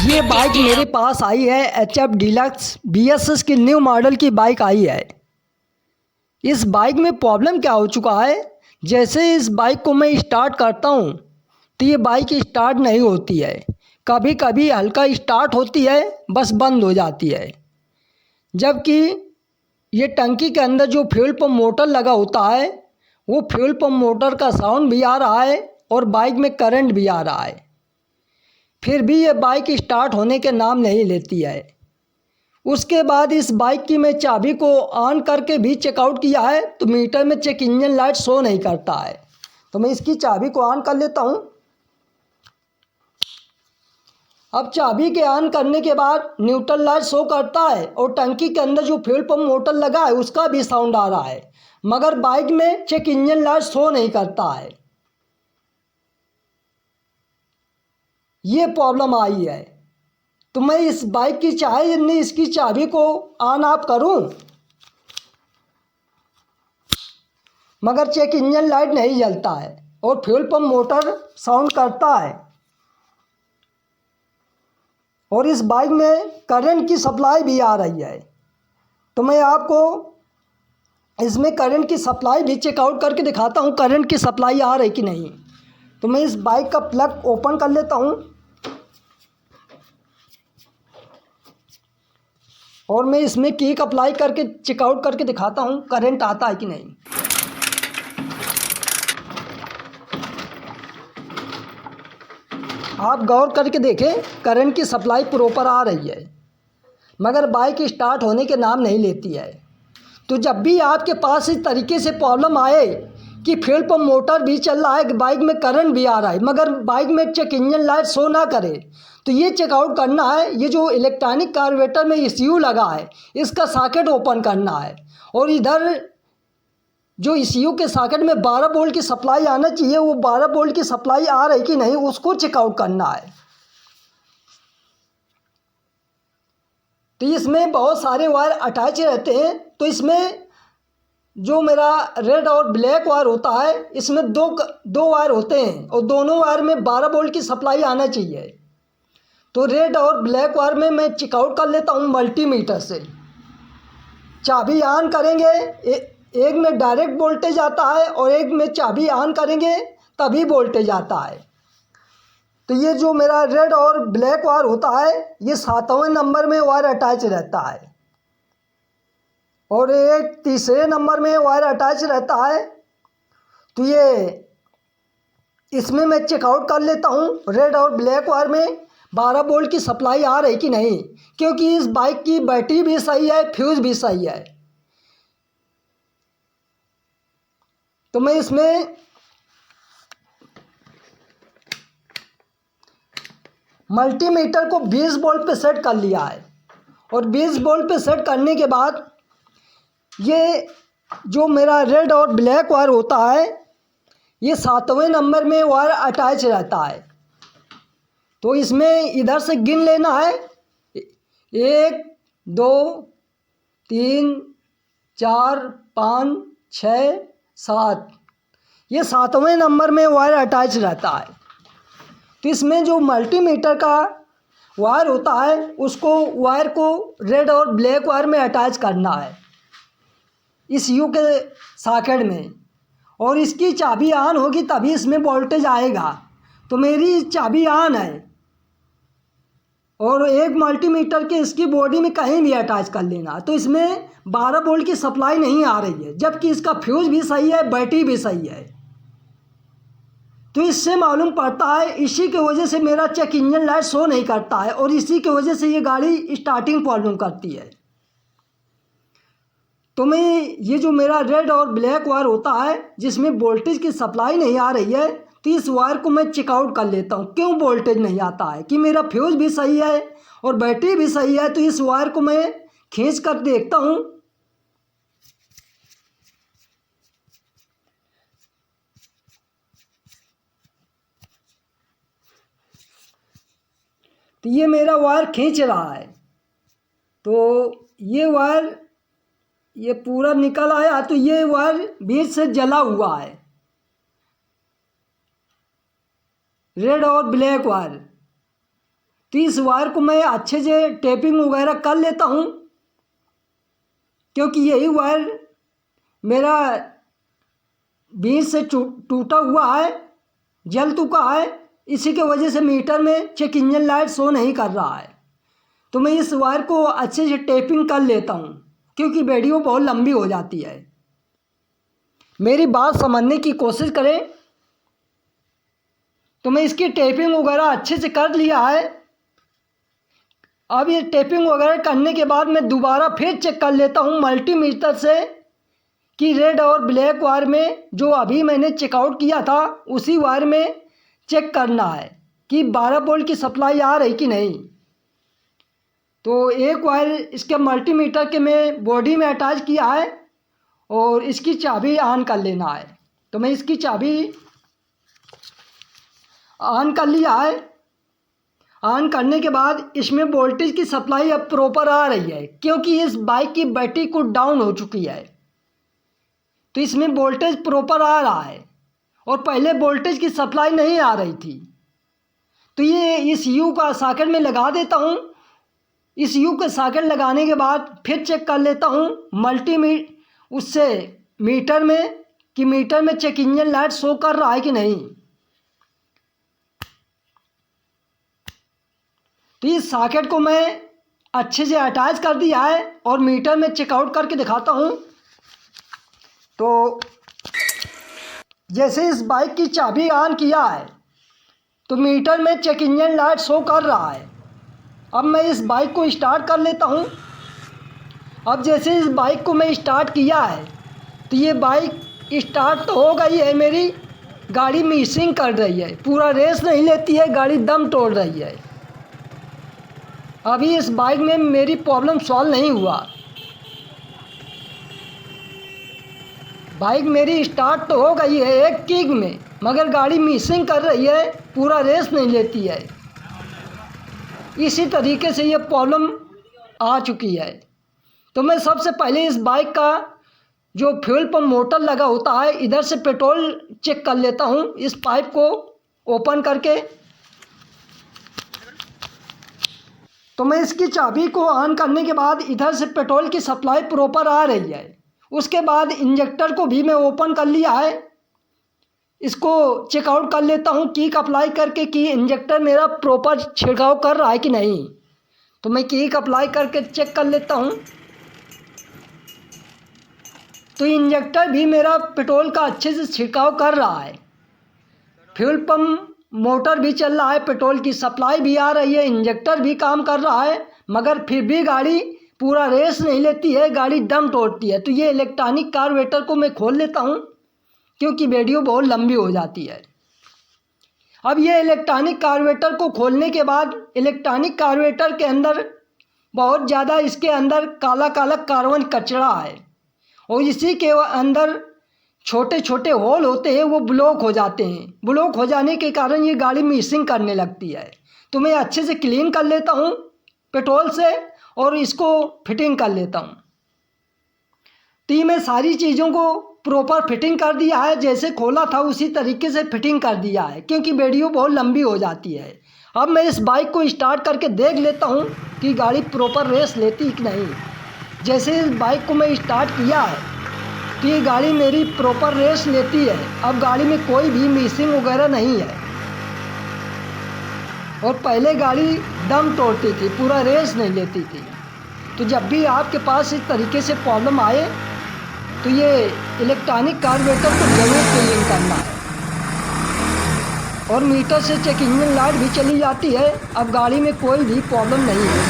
ये बाइक मेरे पास आई है HF डीलक्स BSS की न्यू मॉडल की बाइक आई है। इस बाइक में प्रॉब्लम क्या हो चुका है, जैसे इस बाइक को मैं स्टार्ट करता हूँ तो ये बाइक स्टार्ट नहीं होती है। कभी कभी हल्का स्टार्ट होती है, बस बंद हो जाती है। जबकि ये टंकी के अंदर जो फ्यूल पंप मोटर लगा होता है, वो फ्यूल पंप मोटर का साउंड भी आ रहा है और बाइक में करंट भी आ रहा है, फिर भी ये बाइक स्टार्ट होने के नाम नहीं लेती है। उसके बाद इस बाइक की मैं चाबी को ऑन करके भी चेकआउट किया है तो मीटर में चेक इंजन लाइट शो नहीं करता है। तो मैं इसकी चाबी को ऑन कर लेता हूँ। अब चाबी के ऑन करने के बाद न्यूट्रल लाइट शो करता है और टंकी के अंदर जो फ्यूल पंप मोटर लगा है उसका भी साउंड आ रहा है, मगर बाइक में चेक इंजन लाइट शो नहीं करता है। ये प्रॉब्लम आई है। तो मैं इस बाइक की चाहे नहीं इसकी चाबी को ऑन ऑफ करूं, मगर चेक इंजन लाइट नहीं जलता है और फ्यूल पंप मोटर साउंड करता है। और इस बाइक में करंट की सप्लाई भी आ रही है। तो मैं आपको इसमें करंट की सप्लाई भी चेकआउट करके दिखाता हूँ, करंट की सप्लाई आ रही कि नहीं। तो मैं इस बाइक का प्लग ओपन कर लेता हूँ और मैं इसमें किक अप्लाई करके चेकआउट करके दिखाता हूँ करंट आता है कि नहीं। आप गौर करके देखें, करंट की सप्लाई प्रॉपर आ रही है, मगर बाइक स्टार्ट होने के नाम नहीं लेती है। तो जब भी आपके पास इस तरीके से प्रॉब्लम आए कि फ्यूल पंप मोटर भी चल रहा है, बाइक में करंट भी आ रहा है, मगर बाइक में चेक इंजन लाइट शो ना करे, तो ये चेकआउट करना है ये जो इलेक्ट्रॉनिक कार्बोरेटर में ECU लगा है इसका सॉकेट ओपन करना है। और इधर जो ECU के सॉकेट में 12 वोल्ट की सप्लाई आना चाहिए, वो 12 वोल्ट की सप्लाई आ रही कि नहीं उसको चेकआउट करना है। तो इसमें बहुत सारे वायर अटैच रहते हैं। तो इसमें जो मेरा रेड और ब्लैक वायर होता है, इसमें दो वायर होते हैं और दोनों वायर में 12 वोल्ट की सप्लाई आना चाहिए। तो रेड और ब्लैक वायर में मैं चेकआउट कर लेता हूँ मल्टीमीटर से। चाबी ऑन करेंगे, एक में डायरेक्ट वोल्टेज आता है और एक में चाबी ऑन करेंगे तभी वोल्टेज आता है। तो ये जो मेरा रेड और ब्लैक वायर होता है ये 7वें नंबर में वायर अटैच रहता है और एक तीसरे नंबर में वायर अटैच रहता है। तो ये इसमें मैं चेकआउट कर लेता हूँ रेड और ब्लैक वायर में 12 वोल्ट की सप्लाई आ रही कि नहीं, क्योंकि इस बाइक की बैटरी भी सही है, फ्यूज भी सही है। तो मैं इसमें मल्टीमीटर को 20 वोल्ट पे सेट कर लिया है और 20 वोल्ट पे सेट करने के बाद ये जो मेरा रेड और ब्लैक वायर होता है ये 7वें नंबर में वायर अटैच रहता है। तो इसमें इधर से गिन लेना है 1 2 3 4 5 6 7, ये 7वें नंबर में वायर अटैच रहता है। तो इसमें जो मल्टीमीटर का वायर होता है उसको वायर को रेड और ब्लैक वायर में अटैच करना है ECU के सॉकेट में, और इसकी चाबी ऑन होगी तभी इसमें वोल्टेज आएगा। तो मेरी चाबी ऑन है और एक मल्टीमीटर के इसकी बॉडी में कहीं भी अटैच कर लेना। तो इसमें 12 वोल्ट की सप्लाई नहीं आ रही है, जबकि इसका फ्यूज भी सही है, बैटरी भी सही है। तो इससे मालूम पड़ता है इसी की वजह से मेरा चेक इंजन लाइट शो नहीं करता है और इसी की वजह से ये गाड़ी स्टार्टिंग प्रॉब्लम करती है। तो मैं ये जो मेरा रेड और ब्लैक वायर होता है जिसमें वोल्टेज की सप्लाई नहीं आ रही है, तो इस वायर को मैं चेकआउट कर लेता हूँ क्यों वोल्टेज नहीं आता है, कि मेरा फ्यूज भी सही है और बैटरी भी सही है। तो इस वायर को मैं खींच कर देखता हूँ। तो ये मेरा वायर खींच रहा है, तो ये वायर ये पूरा निकल आया। तो ये वायर बीच से जला हुआ है, रेड और ब्लैक वायर। तो इस वायर को मैं अच्छे से टेपिंग वगैरह कर लेता हूँ, क्योंकि यही वायर मेरा बीच से टूटा हुआ है, जल चुका है। इसी के वजह से मीटर में चेक इंजन लाइट शो नहीं कर रहा है। तो मैं इस वायर को अच्छे से टेपिंग कर लेता हूँ, क्योंकि वीडियो बहुत लंबी हो जाती है। मेरी बात समझने की कोशिश करें। तो मैं इसकी टेपिंग वगैरह अच्छे से कर लिया है। अब ये टेपिंग वगैरह करने के बाद मैं दोबारा फिर चेक कर लेता हूँ मल्टीमीटर से कि रेड और ब्लैक वायर में जो अभी मैंने चेकआउट किया था उसी वायर में चेक करना है कि 12 वोल्ट की सप्लाई आ रही कि नहीं। तो एक वायर इसके मल्टीमीटर के मैं बॉडी में अटैच किया है और इसकी चाबी ऑन कर लेना है। तो मैं इसकी चाबी ऑन कर लिया है। ऑन करने के बाद इसमें वोल्टेज की सप्लाई अब प्रॉपर आ रही है, क्योंकि इस बाइक की बैटरी को डाउन हो चुकी है। तो इसमें वोल्टेज प्रॉपर आ रहा है और पहले वोल्टेज की सप्लाई नहीं आ रही थी। तो ये इस यू का सॉकेट में लगा देता हूँ। इस यू के सॉकेट लगाने के बाद फिर चेक कर लेता हूँ उससे मीटर में कि मीटर में चेक इंजन लाइट शो कर रहा है कि नहीं। तो इस सॉकेट को मैं अच्छे से अटैच कर दिया है और मीटर में चेकआउट करके दिखाता हूँ। तो जैसे इस बाइक की चाबी ऑन किया है तो मीटर में चेक इंजन लाइट शो कर रहा है। अब मैं इस बाइक को स्टार्ट कर लेता हूँ। अब जैसे इस बाइक को मैं स्टार्ट किया है तो ये बाइक स्टार्ट तो हो गई है, मेरी गाड़ी मिसिंग कर रही है, पूरा रेस नहीं लेती है, गाड़ी दम तोड़ रही है। अभी इस बाइक में मेरी प्रॉब्लम सॉल्व नहीं हुआ। बाइक मेरी स्टार्ट तो हो गई है एक किक में, मगर गाड़ी मिसिंग कर रही है, पूरा रेस नहीं लेती है। इसी तरीके से ये प्रॉब्लम आ चुकी है। तो मैं सबसे पहले इस बाइक का जो फ्यूल पंप मोटर लगा होता है इधर से पेट्रोल चेक कर लेता हूँ। इस पाइप को ओपन करके तो मैं इसकी चाबी को ऑन करने के बाद इधर से पेट्रोल की सप्लाई प्रॉपर आ रही है। उसके बाद इंजेक्टर को भी मैं ओपन कर लिया है। इसको चेकआउट कर लेता हूँ कीक अप्लाई करके कि इंजेक्टर मेरा प्रॉपर छिड़काव कर रहा है कि नहीं। तो मैं कीक अप्लाई करके चेक कर लेता हूँ। तो इंजेक्टर भी मेरा पेट्रोल का अच्छे से छिड़काव कर रहा है। फ्यूल पंप मोटर भी चल रहा है, पेट्रोल की सप्लाई भी आ रही है, इंजेक्टर भी काम कर रहा है, मगर फिर भी गाड़ी पूरा रेस नहीं लेती है, गाड़ी दम तोड़ती है। तो ये इलेक्ट्रॉनिक कार्बोरेटर को मैं खोल लेता हूँ, क्योंकि वीडियो बहुत लंबी हो जाती है। अब ये इलेक्ट्रॉनिक कार्बोरेटर को खोलने के बाद इलेक्ट्रॉनिक कार्बोरेटर के अंदर बहुत ज़्यादा इसके अंदर काला काला कार्बन कचरा है और इसी के अंदर छोटे छोटे होल होते हैं, वो ब्लॉक हो जाते हैं। ब्लॉक हो जाने के कारण ये गाड़ी मिसिंग करने लगती है। तो मैं अच्छे से क्लीन कर लेता हूँ पेट्रोल से और इसको फिटिंग कर लेता हूँ। तो ये मैं सारी चीज़ों को प्रॉपर फिटिंग कर दिया है, जैसे खोला था उसी तरीके से फिटिंग कर दिया है, क्योंकि वीडियो बहुत लंबी हो जाती है। अब मैं इस बाइक को स्टार्ट करके देख लेता हूँ कि गाड़ी प्रॉपर रेस लेती कि नहीं। जैसे इस बाइक को मैं स्टार्ट किया है तो ये गाड़ी मेरी प्रॉपर रेस लेती है। अब गाड़ी में कोई भी मिसिंग वगैरह नहीं है और पहले गाड़ी दम तोड़ती थी, पूरा रेस नहीं लेती थी। तो जब भी आपके पास इस तरीके से प्रॉब्लम आए तो ये इलेक्ट्रॉनिक कार्बोरेटर को जरूर क्लीन करना है। और मीटर से चेक इंजन लाइट भी चली जाती है, अब गाड़ी में कोई भी प्रॉब्लम नहीं है।